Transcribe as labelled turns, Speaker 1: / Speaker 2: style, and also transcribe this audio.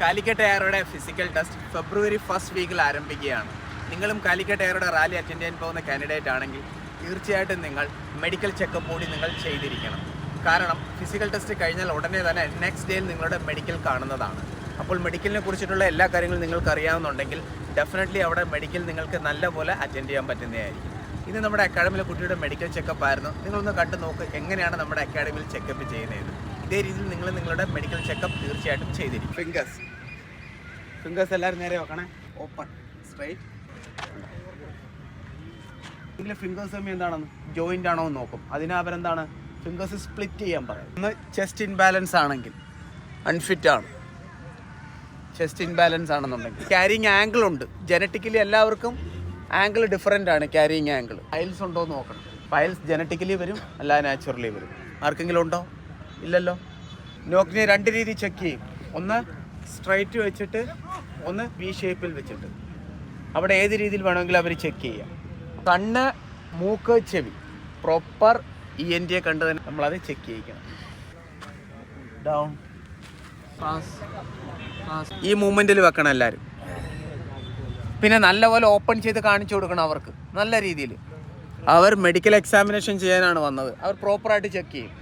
Speaker 1: Calicut എയറുടെ physical test ഫെബ്രുവരി 1st വീക്കിൽ ആരംഭിക്കുകയാണ്. നിങ്ങളും കാലിക്കറ്റ് എയറുടെ റാലി അറ്റൻഡ് ചെയ്യാൻ പോകുന്ന കാൻഡിഡേറ്റ് ആണെങ്കിൽ തീർച്ചയായിട്ടും നിങ്ങൾ മെഡിക്കൽ ചെക്കപ്പ് കൂടി നിങ്ങൾ ചെയ്തിരിക്കണം. കാരണം ഫിസിക്കൽ ടെസ്റ്റ് കഴിഞ്ഞാൽ ഉടനെ തന്നെ നെക്സ്റ്റ് ഡേയിൽ നിങ്ങളുടെ മെഡിക്കൽ കാണുന്നതാണ്. അപ്പോൾ മെഡിക്കലിനെ കുറിച്ചിട്ടുള്ള എല്ലാ കാര്യങ്ങളും നിങ്ങൾക്ക് അറിയാവുന്നുണ്ടെങ്കിൽ ഡെഫിനറ്റ്ലി അവിടെ മെഡിക്കൽ നിങ്ങൾക്ക് നല്ലപോലെ അറ്റൻഡ് ചെയ്യാൻ പറ്റുന്നതായിരിക്കും. ഇത് നമ്മുടെ അക്കാഡമിയിലെ കുട്ടിയുടെ മെഡിക്കൽ ചെക്കപ്പ് ആയിരുന്നു. നിങ്ങളൊന്ന് കണ്ടു നോക്ക് എങ്ങനെയാണ് നമ്മുടെ അക്കാഡമിയിൽ ചെക്കപ്പ് ചെയ്യുന്നത്. ഇതേ രീതിയിൽ നിങ്ങൾ നിങ്ങളുടെ മെഡിക്കൽ ചെക്കപ്പ് തീർച്ചയായിട്ടും ചെയ്തിരിക്കും. ഫിംഗേഴ്സ് എല്ലാവരും നേരെ വെക്കണേ. Open straight. ഇതിലെ ഫിംഗേഴ്സ് തമ്മിൽ എന്താണെന്ന് ജോയിൻ്റ് ആണോ എന്ന് നോക്കും. അതിനവരെന്താണ് ഫിംഗേഴ്സ് സ്പ്ലിറ്റ് ചെയ്യാൻ പറയും. ഒന്ന് ചെസ്റ്റ് ഇൻബാലൻസ് ആണെങ്കിൽ അൺഫിറ്റ് ആണ്. ചെസ്റ്റ് ഇൻബാലൻസ് ആണെന്നുണ്ടെങ്കിൽ ക്യാരിങ് ആംഗിൾ ഉണ്ട്. ജനറ്റിക്കലി എല്ലാവർക്കും ആംഗിൾ ഡിഫറെൻ്റ് ആണ്. ക്യാരിങ് ആംഗിൾ പൈൽസ് ഉണ്ടോ എന്ന് നോക്കണം. പൈൽസ് ജനറ്റിക്കലി വരും, അല്ല നാച്ചുറലി വരും. ആർക്കെങ്കിലും ഉണ്ടോ? ഇല്ലല്ലോ. നോക്കിനെ രണ്ട് രീതി ചെക്ക് ചെയ്യും. ഒന്ന് സ്ട്രൈറ്റ് വെച്ചിട്ട്, ഒന്ന് വി ഷേപ്പിൽ വെച്ചിട്ട്. അവിടെ ഏത് രീതിയിൽ വേണമെങ്കിലും അവർ ചെക്ക് ചെയ്യാം. കണ്ണ്, മൂക്ക്, ചെവി പ്രോപ്പർ ENT കണ്ട് തന്നെ നമ്മളത് ചെക്ക് ചെയ്യിക്കണം. ഡൗൺ ഈ മൂവ്മെൻറ്റിൽ വെക്കണം എല്ലാവരും. പിന്നെ നല്ലപോലെ ഓപ്പൺ ചെയ്ത് കാണിച്ചു കൊടുക്കണം അവർക്ക് നല്ല രീതിയിൽ. അവർ മെഡിക്കൽ എക്സാമിനേഷൻ ചെയ്യാനാണ് വന്നത്. അവർ പ്രോപ്പറായിട്ട് ചെക്ക് ചെയ്യും.